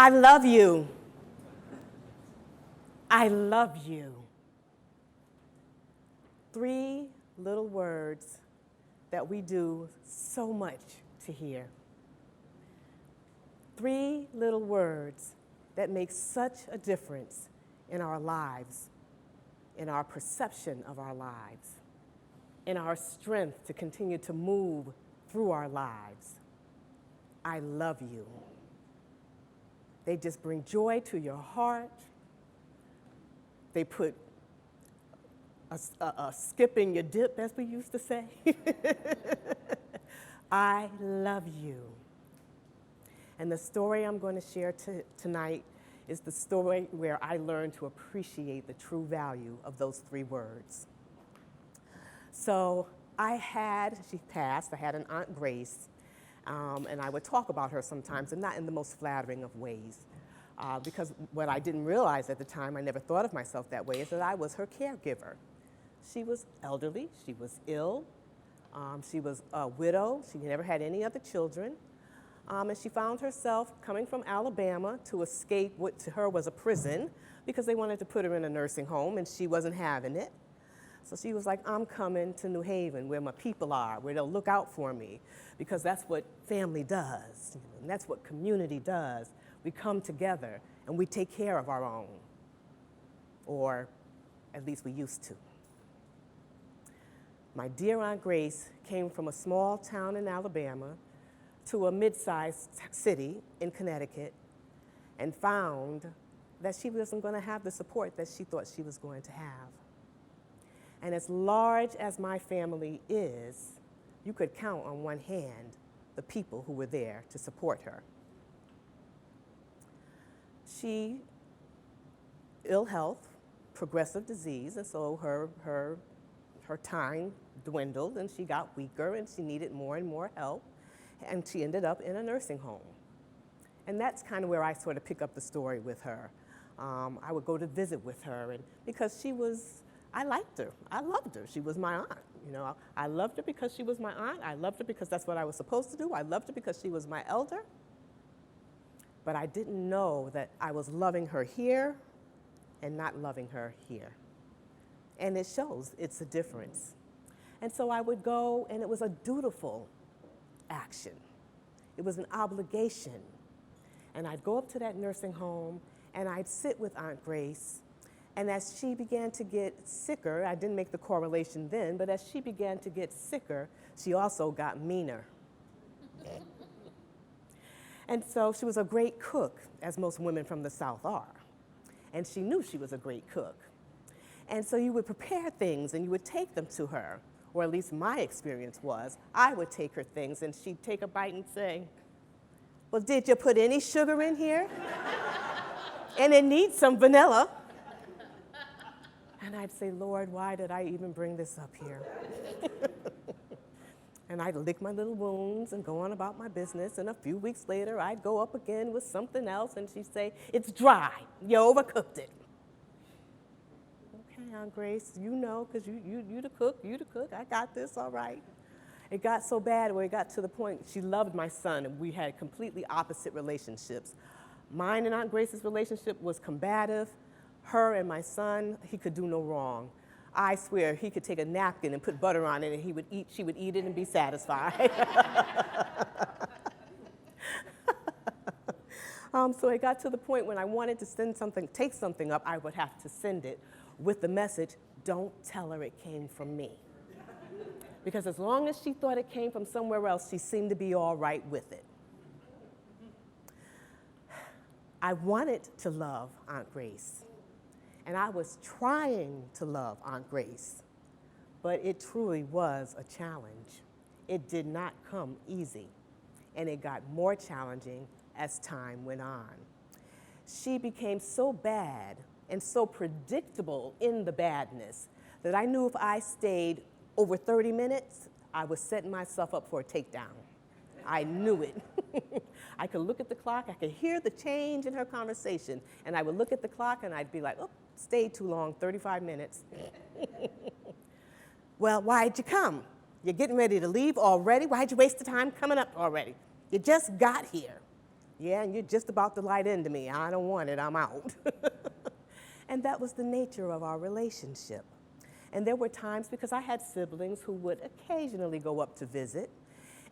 I love you. I love you. 3 little words that we do so much to hear. 3 little words that make such a difference in our lives, in our perception of our lives, in our strength to continue to move through our lives. I love you. They just bring joy to your heart. They put a skip in your dip, as we used to say. I love you. And the story I'm going to share tonight is the story where I learned to appreciate the true value of those 3 words. So she passed, I had an Aunt Grace, and I would talk about her sometimes, and not in the most flattering of ways. Because what I didn't realize at the time, I never thought of myself that way, is that I was her caregiver. She was elderly, she was ill, she was a widow, she never had any other children, and she found herself coming from Alabama to escape what to her was a prison because they wanted to put her in a nursing home and she wasn't having it. So she was like, I'm coming to New Haven where my people are, where they'll look out for me, because that's what family does, and that's what community does. We come together and we take care of our own, or at least we used to. My dear Aunt Grace came from a small town in Alabama to a mid-sized city in Connecticut and found that she wasn't going to have the support that she thought she was going to have. And as large as my family is, you could count on one hand the people who were there to support her. She, ill health, progressive disease, and so her time dwindled and she got weaker and she needed more and more help, and she ended up in a nursing home. And that's kind of where I sort of pick up the story with her. I would go to visit with her, and because I liked her, I loved her. She was my aunt, I loved her because she was my aunt. I loved her because that's what I was supposed to do. I loved her because she was my elder. But I didn't know that I was loving her here and not loving her here. And it shows, it's a difference. And so I would go, and it was a dutiful action. It was an obligation. And I'd go up to that nursing home, and I'd sit with Aunt Grace, and as she began to get sicker, I didn't make the correlation then, but as she began to get sicker, she also got meaner. And so she was a great cook, as most women from the South are. And she knew she was a great cook. And so you would prepare things and you would take them to her, or at least my experience was, I would take her things and she'd take a bite and say, well, did you put any sugar in here? And it needs some vanilla. And I'd say, Lord, why did I even bring this up here? And I'd lick my little wounds and go on about my business. And a few weeks later, I'd go up again with something else, and she'd say, it's dry. You overcooked it. Okay, Aunt Grace, because you the cook. I got this, all right. It got so bad where it got to the point she loved my son, and we had completely opposite relationships. Mine and Aunt Grace's relationship was combative. Her and my son, he could do no wrong. I swear he could take a napkin and put butter on it, and she would eat it and be satisfied. So it got to the point when I wanted to take something up, I would have to send it with the message, don't tell her it came from me. Because as long as she thought it came from somewhere else, she seemed to be all right with it. I wanted to love Aunt Grace. And I was trying to love Aunt Grace, but it truly was a challenge. It did not come easy, and it got more challenging as time went on. She became so bad and so predictable in the badness that I knew if I stayed over 30 minutes, I was setting myself up for a takedown. I knew it. I could look at the clock, I could hear the change in her conversation, and I would look at the clock and I'd be like, oh, stayed too long, 35 minutes. Well, why'd you come? You're getting ready to leave already? Why'd you waste the time coming up already? You just got here. Yeah, and you're just about to light into me. I don't want it, I'm out. And that was the nature of our relationship. And there were times, because I had siblings who would occasionally go up to visit,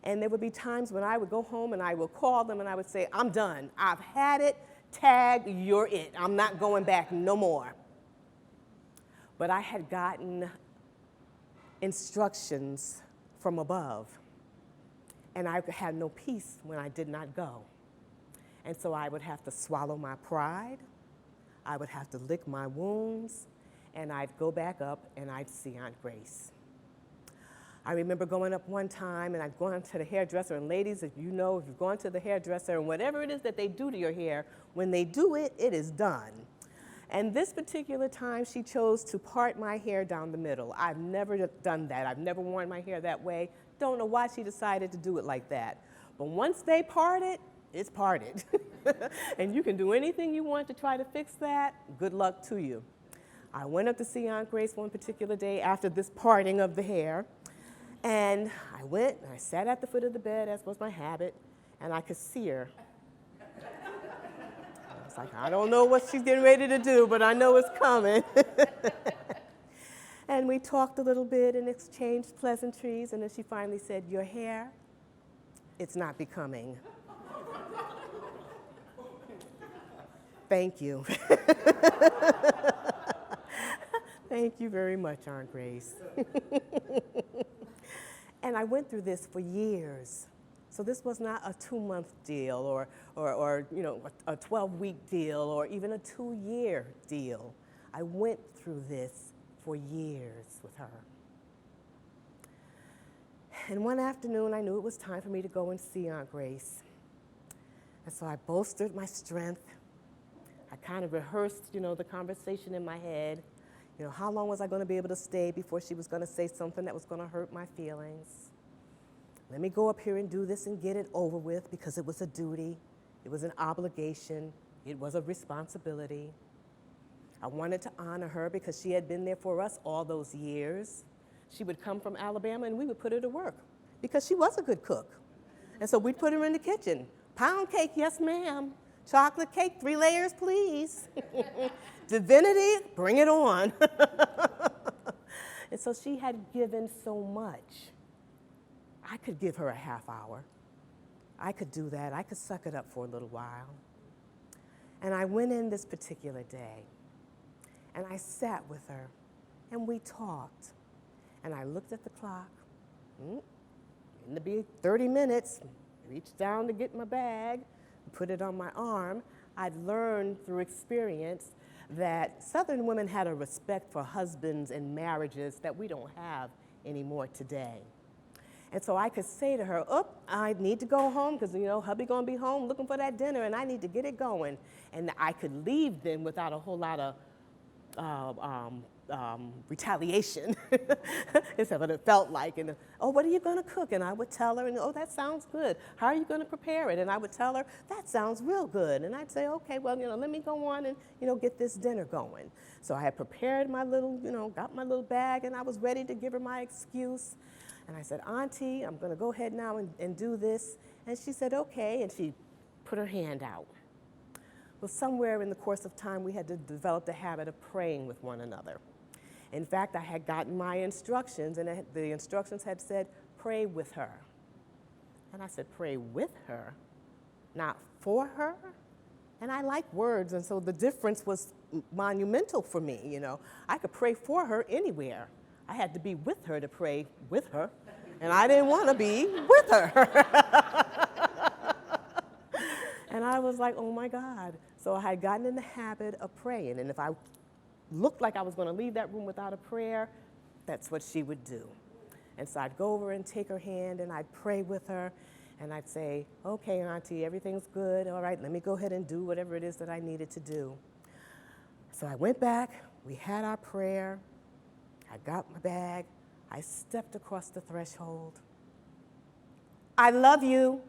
and there would be times when I would go home and I would call them and I would say, I'm done. I've had it. Tag, you're it. I'm not going back no more. But I had gotten instructions from above, and I had no peace when I did not go. And so I would have to swallow my pride. I would have to lick my wounds, and I'd go back up and I'd see Aunt Grace. I remember going up one time and I'd gone to the hairdresser, and ladies, if you know, if you've gone to the hairdresser and whatever it is that they do to your hair, when they do it, it is done. And this particular time, she chose to part my hair down the middle. I've never done that. I've never worn my hair that way. Don't know why she decided to do it like that. But once they part it, it's parted. And you can do anything you want to try to fix that. Good luck to you. I went up to see Aunt Grace one particular day after this parting of the hair. And I went and I sat at the foot of the bed, as was my habit, and I could see her. I was like, I don't know what she's getting ready to do, but I know it's coming. And we talked a little bit and exchanged pleasantries, and then she finally said, your hair, it's not becoming. Thank you. Thank you very much, Aunt Grace. And I went through this for years. So this was not a 2-month deal or you know, a 12-week deal or even a 2-year deal. I went through this for years with her. And one afternoon, I knew it was time for me to go and see Aunt Grace. And so I bolstered my strength. I kind of rehearsed, you know, the conversation in my head. You know, how long was I going to be able to stay before she was going to say something that was going to hurt my feelings? Let me go up here and do this and get it over with, because it was a duty, it was an obligation, it was a responsibility. I wanted to honor her because she had been there for us all those years. She would come from Alabama and we would put her to work because she was a good cook. And so we'd put her in the kitchen. Pound cake, yes ma'am. Chocolate cake, 3 layers, please. Divinity, bring it on. And so she had given so much. I could give her a half hour. I could do that. I could suck it up for a little while. And I went in this particular day, and I sat with her, and we talked. And I looked at the clock. It'll be 30 minutes. Reached down to get my bag, put it on my arm. I'd learned through experience that Southern women had a respect for husbands and marriages that we don't have anymore today. And so I could say to her, I need to go home because, you know, hubby gonna be home looking for that dinner and I need to get it going. And I could leave then without a whole lot of retaliation. It's what it felt like. And, oh, what are you gonna cook? And I would tell her, and oh, that sounds good. How are you gonna prepare it? And I would tell her, that sounds real good. And I'd say, okay, well, you know, let me go on and, you know, get this dinner going. So I had prepared my little, you know, got my little bag, and I was ready to give her my excuse. And I said, Auntie, I'm gonna go ahead now and do this. And she said, okay, and she put her hand out. Well, somewhere in the course of time, we had to develop the habit of praying with one another. In fact, I had gotten my instructions, and the instructions had said, pray with her. And I said, pray with her, not for her? And I like words, and so the difference was monumental for me, you know. I could pray for her anywhere. I had to be with her to pray with her, and I didn't want to be with her. And I was like, oh my God. So I had gotten in the habit of praying, and if I looked like I was going to leave that room without a prayer, that's what she would do. And so I'd go over and take her hand, and I'd pray with her, and I'd say, okay, Auntie, everything's good. All right, let me go ahead and do whatever it is that I needed to do. So I went back. We had our prayer. I got my bag. I stepped across the threshold. I love you.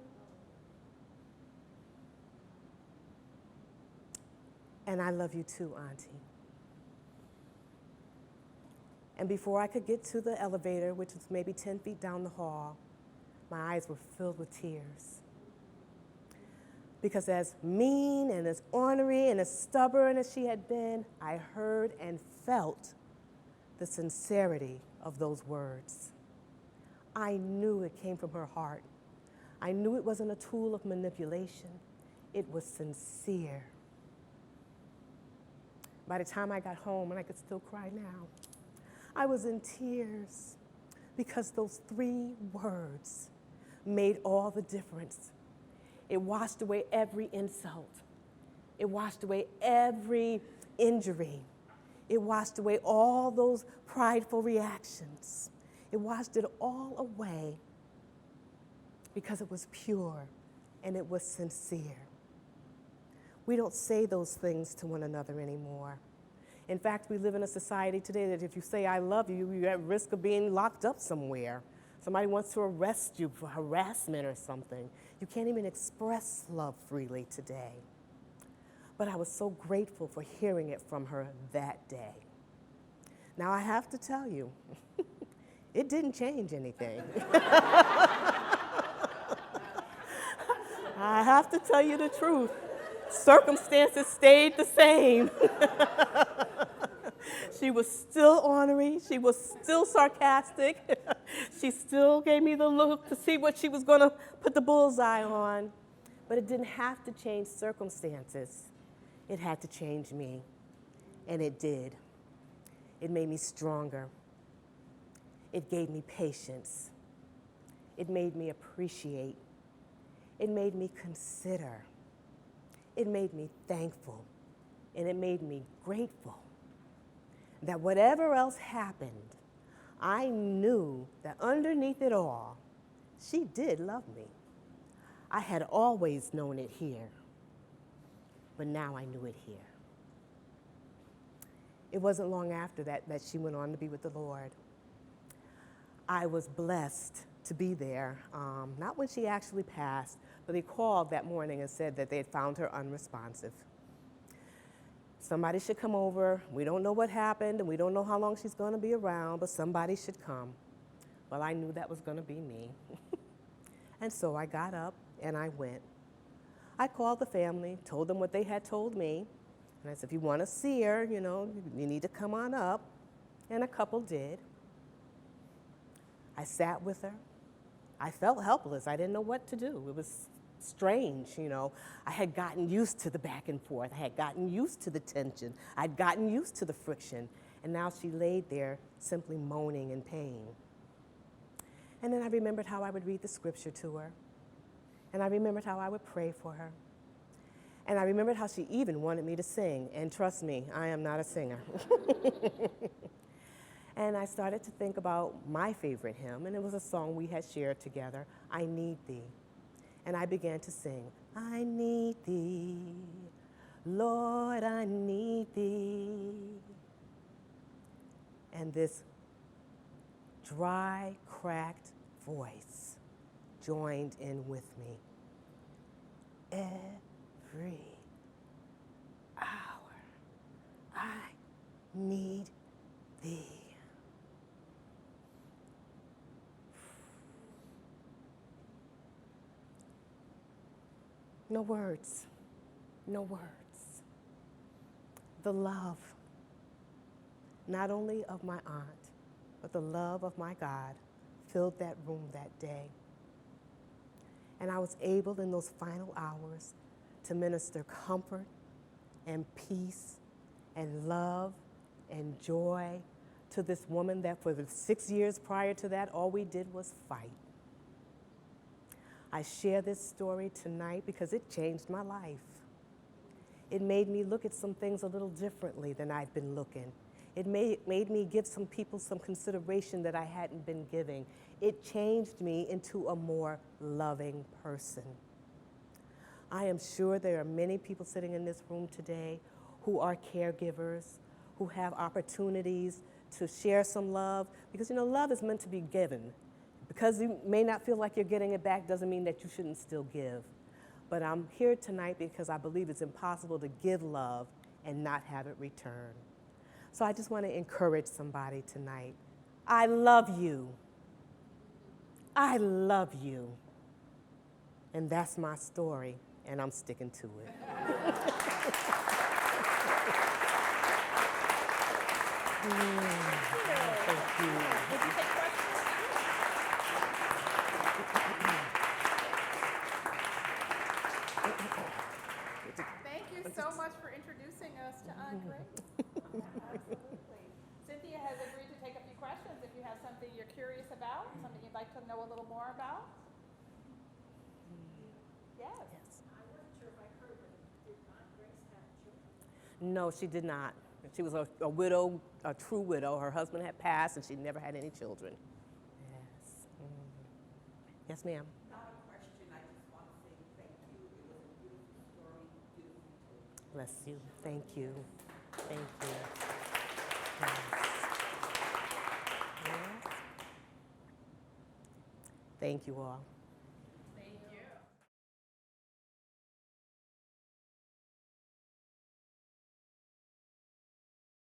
And I love you too, Auntie. And before I could get to the elevator, which was maybe 10 feet down the hall, my eyes were filled with tears. Because as mean and as ornery and as stubborn as she had been, I heard and felt the sincerity of those words. I knew it came from her heart. I knew it wasn't a tool of manipulation. It was sincere. By the time I got home, and I could still cry now, I was in tears because those 3 words made all the difference. It washed away every insult. It washed away every injury. It washed away all those prideful reactions. It washed it all away because it was pure and it was sincere. We don't say those things to one another anymore. In fact, we live in a society today that if you say, I love you, you're at risk of being locked up somewhere. Somebody wants to arrest you for harassment or something. You can't even express love freely today. But I was so grateful for hearing it from her that day. Now, I have to tell you, it didn't change anything. I have to tell you the truth. Circumstances stayed the same. She was still ornery. She was still sarcastic. She still gave me the look to see what she was going to put the bullseye on. But it didn't have to change circumstances. It had to change me. And it did. It made me stronger. It gave me patience. It made me appreciate. It made me consider. It made me thankful. And it made me grateful that whatever else happened, I knew that underneath it all, she did love me. I had always known it here, but now I knew it here. It wasn't long after that she went on to be with the Lord. I was blessed to be there, not when she actually passed, but they called that morning and said that they had found her unresponsive. Somebody should come over. We don't know what happened, and we don't know how long she's going to be around, but somebody should come. Well, I knew that was going to be me. And so I got up, and I went. I called the family, told them what they had told me, and I said, if you want to see her, you need to come on up. And a couple did. I sat with her. I felt helpless. I didn't know what to do. It was strange, I had gotten used to the back and forth. I had gotten used to the tension. I'd gotten used to the friction. And now she laid there simply moaning in pain. And then I remembered how I would read the scripture to her. And I remembered how I would pray for her. And I remembered how she even wanted me to sing. And trust me, I am not a singer. And I started to think about my favorite hymn, and it was a song we had shared together, I Need Thee. And I began to sing, I need thee, Lord, I need thee. And this dry, cracked voice joined in with me. Every hour I need thee. No words, no words. The love, not only of my aunt, but the love of my God filled that room that day. And I was able in those final hours to minister comfort and peace and love and joy to this woman that for the 6 years prior to that, all we did was fight. I share this story tonight because it changed my life. It made me look at some things a little differently than I've been looking. It made me give some people some consideration that I hadn't been giving. It changed me into a more loving person. I am sure there are many people sitting in this room today who are caregivers, who have opportunities to share some love, because love is meant to be given. Because you may not feel like you're getting it back doesn't mean that you shouldn't still give. But I'm here tonight because I believe it's impossible to give love and not have it return. So I just want to encourage somebody tonight. I love you. I love you. And that's my story. and I'm sticking to it. Thank you. Would you take questions? Thank you so much for introducing us to Aunt Grace. Absolutely. Cynthia has agreed to take a few questions if you have something you're curious about, something you'd like to know a little more about. Yes. I wasn't sure if I heard, but did Aunt Grace have children? No, she did not. She was a widow, a true widow. Her husband had passed, and she never had any children. Yes. Yes, ma'am. Not a question. I just want to say thank you. It was a beautiful story, beautifully told. Bless you. Thank you. Thank you. Yes. Yes. Thank you all.